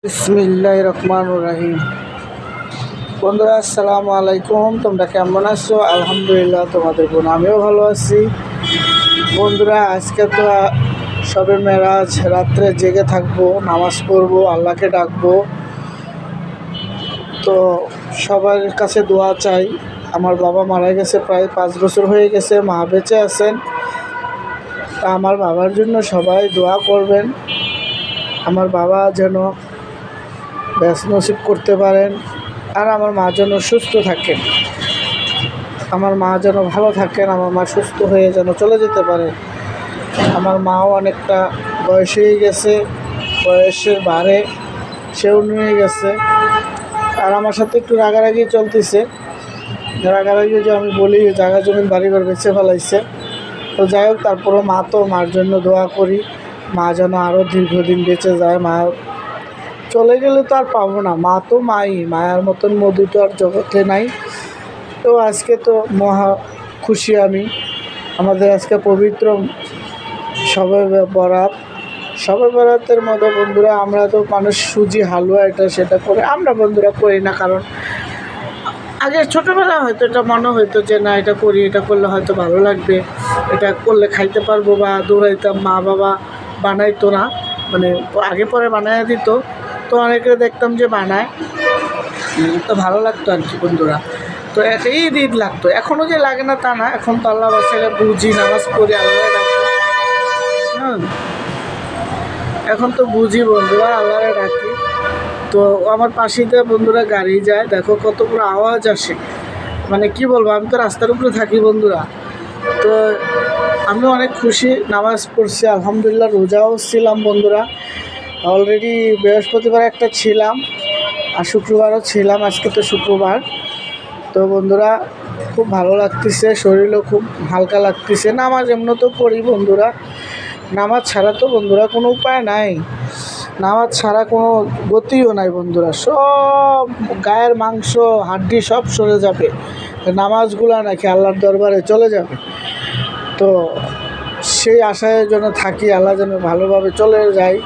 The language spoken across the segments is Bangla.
বিসমিল্লাহির রহমানির রহিম। বন্ধুরা আসসালামু আলাইকুম, তোমরা কেমন আছো? আলহামদুলিল্লাহ, তোমাদের বোন আমিও ভালো আছি। বন্ধুরা আজকে তো শবে মেরাজ, রাত্রে জেগে থাকবো, নামাজ পড়বো, আল্লাহকে ডাকবো। তো সবার কাছে দোয়া চাই। আমার বাবা মারা গেছে, প্রায় 5 বছর হয়ে গেছে, মা বেঁচে আছেন। তা আমার বাবার জন্য সবাই দোয়া করবেন, আমার বাবা যেন ব্যাস নসিব করতে পারেন, আর আমার মা যেন সুস্থ থাকেন, আমার মা যেন ভালো থাকেন, আমার মা সুস্থ হয়ে যেন চলে যেতে পারে। আমার মাও অনেকটা বয়স হয়ে গেছে, বয়সের ভারে সেও নিয়ে গেছে, আর আমার সাথে একটু রাগারাগি চলতেছে। রাগারাগি যে আমি বলি জায়গা জমিন বাড়িঘর বেঁচে ফেলাইছে। তো যাই হোক, তারপরও মা তো, মার জন্য দোয়া করি, মা যেন আরও দীর্ঘদিন বেঁচে যায়। মা চলে গেলে তো আর পাবো না, মা তো মাই, মায়ার মতন মধু তো আর জগতে নাই। তো আজকে তো মহা খুশি আমি, আমাদের আজকে পবিত্র শবে বরাত। শবে বরাতের মতো বন্ধুরা আমরা তো মানুষ সুজি হালুয়া এটা সেটা করে আমরা বন্ধুরা করি না, কারণ আগে ছোটোবেলা হয়তো এটা মনে হইতো যে না এটা করি, এটা করলে হয়তো ভালো লাগবে, এটা করলে খাইতে পারবো, বা দৌড়াইতাম, মা বাবা বানাইতো না, মানে আগে পরে বানায় দিত। তো অনেকে দেখতাম যে বানায়, তো ভালো লাগতো আর কি বন্ধুরা। তো ঈদ ঈদ লাগতো, এখনও যে লাগে না তা না, এখন তো আল্লাহ বাসায় বুঝি, নামাজ পড়ি, আল্লাহ ডাকি। হ্যাঁ, এখন তো বুঝি বন্ধুরা, আল্লাহরে ডাকি। তো আমার পাশে দিয়ে বন্ধুরা গাড়ি যায়, দেখো কত বড় আওয়াজ আসে, মানে কি বলবো, আমি তো রাস্তার উপরে থাকি বন্ধুরা। তো আমি অনেক খুশি, নামাজ পড়ছি আলহামদুলিল্লাহ, রোজাও ছিলাম বন্ধুরা। অলরেডি বৃহস্পতিবার একটা ছিলাম, আর শুক্রবারও ছিলাম, আজকে তো শুক্রবার। তো বন্ধুরা খুব ভালো লাগতেছে, শরীরও খুব হালকা লাগতেছে। নামাজ এমনি তো পড়ি বন্ধুরা, নামাজ ছাড়া তো বন্ধুরা কোনো উপায় নাই, নামাজ ছাড়া কোনো গতিও নাই বন্ধুরা। সব গায়ের মাংস হাড্ডি সব সরে যাবে, নামাজগুলো নাকি আল্লাহর দরবারে চলে যাবে। তো সেই আশায় যেন থাকি, আল্লাহ যেন ভালোভাবে চলে যাই,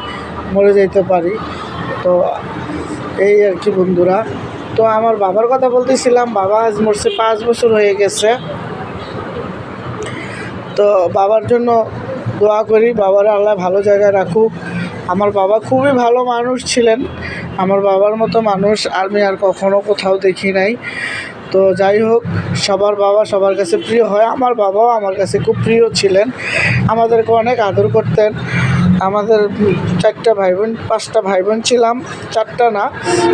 মরে যেতে পারি। তো এই আর কি বন্ধুরা। তো আমার বাবার কথা বলতেছিলাম, বাবা আজ মরছে 5 বছর হয়ে গেছে। তো বাবার জন্য দোয়া করি, বাবার আল্লাহ ভালো জায়গায় রাখুক। আমার বাবা খুবই ভালো মানুষ ছিলেন, আমার বাবার মতো মানুষ আমি আর কখনো কোথাও দেখি নাই। তো যাই হোক, সবার বাবা সবার কাছে প্রিয় হয়, আমার বাবাও আমার কাছে খুব প্রিয় ছিলেন, আমাদেরকে অনেক আদর করতেন। আমাদের 4টা ভাই বোন, 5টা ভাই বোন ছিলাম, 4টা না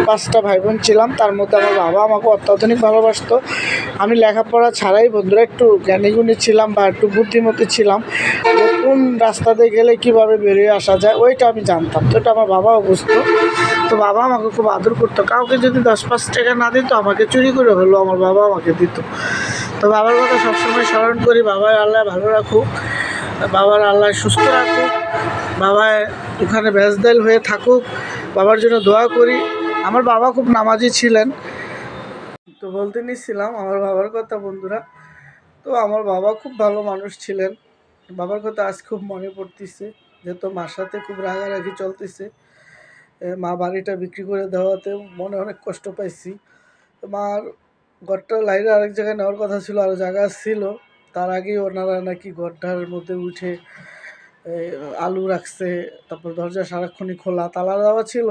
5টা ভাই বোন ছিলাম। তার মধ্যে আমার বাবা আমাকে অত্যাধুনিক ভালোবাসতো। আমি লেখাপড়া ছাড়াই বন্ধুরা একটু জ্ঞানীগুণী ছিলাম, বা একটু বুদ্ধিমতী ছিলাম, যে কোন রাস্তাতে গেলে কীভাবে বেরিয়ে আসা যায় ওইটা আমি জানতাম। তো এটা আমার বাবাও বুঝতো। তো বাবা আমাকে খুব আদর করতো, কাউকে যদি 10-5 টাকা না দিত, আমাকে চুরি করে হলো আমার বাবা আমাকে দিত। তো বাবার কথা সবসময় স্মরণ করি, বাবার আল্লাহ ভালো রাখুক, বাবার আল্লাহ সুস্থ রাখুক, বাবা ওখানে বেজদাইল হয়ে থাকুক, বাবার জন্য দোয়া করি। আমার বাবা খুব নামাজি ছিলেন। তো বলতে নিচ্ছিলাম আমার বাবার কথা বন্ধুরা। তো আমার বাবা খুব ভালো মানুষ ছিলেন, বাবার কথা আজ খুব মনে পড়তেছে, যেহেতু মার সাথে খুব রাগারাগি চলতেছে। মা বাড়িটা বিক্রি করে দেওয়াতে মনে অনেক কষ্ট পাইছি। তো মার ঘরটা লাইনে আরেক জায়গায় নেওয়ার কথা ছিল, আরও জায়গা ছিল, তার আগেই ওনারা নাকি ঘরটার মধ্যে উঠে আলু রাখছে, তারপর দরজা সারাক্ষণই খোলা, তালা দেওয়া ছিল।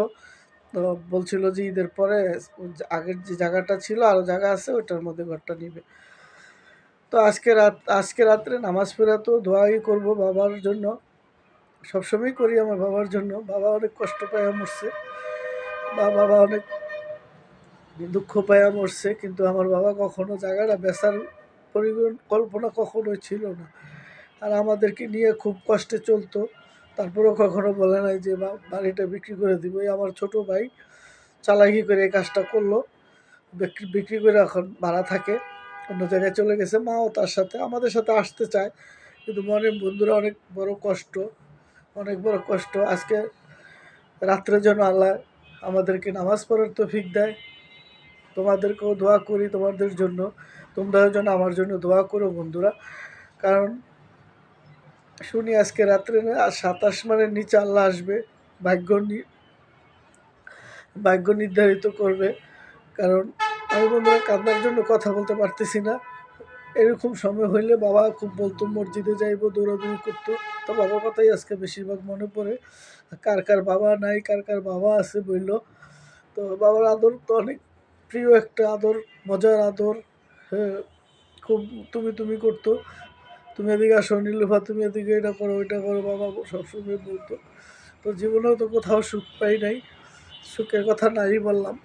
তো বলছিল যে ঈদের পরে আগের যে জায়গাটা ছিল আরও জায়গা আছে, ওইটার মধ্যে ঘরটা নিবে। তো আজকে রাত্রে নামাজ পড়ে তো দোয়াই করব বাবার জন্য, সবসময় করি আমার বাবার জন্য। বাবা অনেক কষ্ট পাইয়া মরছে, বা বাবা অনেক দুঃখ পাইয়া মরছে, কিন্তু আমার বাবা কখনো জায়গাটা বেচার পরিকল্পনা কখনোই ছিল না, আর আমাদেরকে নিয়ে খুব কষ্টে চলতো। তারপরেও কখনো বলে নাই যে বাড়িটা বিক্রি করে দিব। আমার ছোট ভাই চালাকি করে এই কাজটা করলো, বিক্রি করে এখন ভাড়া থাকে, অন্য জায়গায় চলে গেছে। মাও তার সাথে আমাদের সাথে আসতে চায়, কিন্তু মনে বন্ধুরা অনেক বড় কষ্ট, অনেক বড় কষ্ট। আজকে রাত্রের জন্য আল্লাহ আমাদেরকে নামাজ পড়ার তৌফিক দেয়। তোমাদেরকেও দোয়া করি তোমাদের জন্য, তোমরাও যেন আমার জন্য দোয়া করো বন্ধুরা। কারণ শুনি আজকে রাত্রে 27 মানের নিচে আল্লাহ আসবে, ভাগ্য ভাগ্য নির্ধারিত করবে। কারণ আমি বন্ধুরা কান্নার জন্য কথা বলতে পারতেছি না। এরকম সময় হইলে বাবা খুব বলতো মসজিদে যাইবো, দৌড়াদৌড়ি করতো। তো বাবার কথাই আজকে বেশিরভাগ মনে পড়ে। কার কার বাবা নাই, কার কার বাবা আছে বলল। তো বাবার আদর তো অনেক প্রিয় একটা আদর, মজার আদর। হ্যাঁ, খুব তুমি তুমি করতো। তুমি এদিকে আসো নীলুফা, তুমি এদিকে এটা করো ওইটা করো, বাবা সবসময় বলতো। তো জীবনেও তো কোথাও সুখ পাই নাই, সুখের কথা নাই বললাম।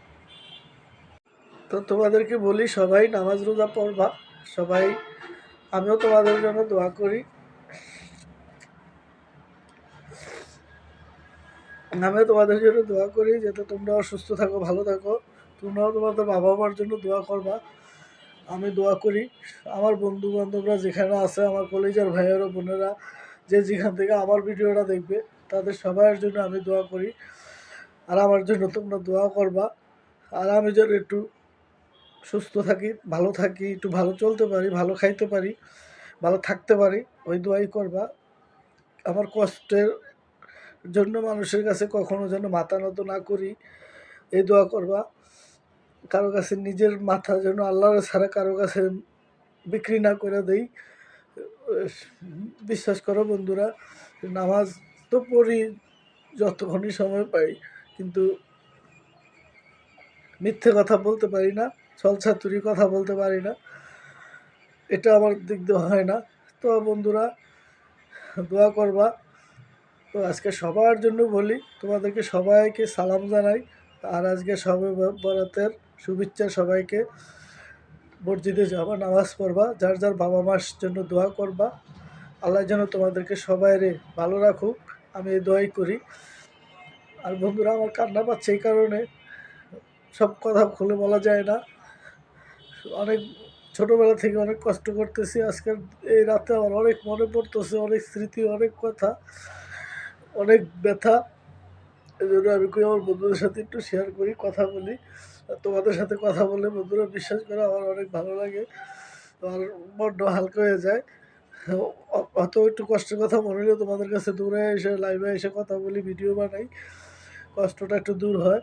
তো তোমাদেরকে বলি সবাই নামাজ রোজা পড়বা, সবাই। আমিও তোমাদের জন্য দোয়া করি, আমিও তোমাদের জন্য দোয়া করি যাতে তোমরাও সুস্থ থাকো, ভালো থাকো। তোমরাও তোমাদের বাবা মার জন্য দোয়া করবা। আমি দোয়া করি আমার বন্ধু বান্ধবরা যেখানে আছে, আমার কলেজের ভাইয়েরা বোনেরা যে যেখান থেকে আমার ভিডিওটা দেখবে, তাদের সবার জন্য আমি দোয়া করি। আর আমার জন্য তোমরা দোয়া করবা। আর আমি যেন একটু সুস্থ থাকি, ভালো থাকি, একটু ভালো চলতে পারি, ভালো খাইতে পারি, ভালো থাকতে পারি, ওই দোয়াই করবা। আমার কষ্টের জন্য মানুষের কাছে কখনো যেন মাথা নত না করি, এই দোয়া করবা। কারো কাছে নিজের মাথা যেন আল্লাহর ছাড়া কারো কাছে বিক্রি না করে দেই। বিশ্বাস করো বন্ধুরা, নামাজ তো পড়ি যতক্ষণই সময় পাই, কিন্তু মিথ্যে কথা বলতে পারি না, ছলছাতুরি কথা বলতে পারি না, এটা আমার দিক দিয়ে হয় না। তো বন্ধুরা দোয়া করবা। তো আজকে সবার জন্য বলি, তোমাদেরকে সবাইকে সালাম জানাই। আর আজকে সবে বরাতের শুভেচ্ছা সবাইকে। মসজিদে যাবা, নামাজ পড়বা, যার যার বাবা মার জন্য দোয়া করবা। আল্লাহ যেন তোমাদেরকে সবাইরে ভালো রাখুক, আমি এই দোয়াই করি। আর বন্ধুরা আমার কান্না পাচ্ছে এই কারণে, সব কথা খুলে বলা যায় না। অনেক ছোটোবেলা থেকে অনেক কষ্ট করতেছি, আজকের এই রাতে আমার অনেক মনে পড়তেছে, অনেক স্মৃতি, অনেক কথা, অনেক ব্যথা। এই জন্য আমি কই আমার বন্ধুদের সাথে একটু শেয়ার করি, কথা বলি। আর তোমাদের সাথে কথা বলে বন্ধুরা বিশ্বাস করে আমার অনেক ভালো লাগে, আমার বড্ড হালকা হয়ে যায়। অত একটু কষ্টের কথা মনে হলে তোমাদের কাছে দূরে এসে লাইভে এসে কথা বলি, ভিডিও বানাই, কষ্টটা একটু দূর হয়।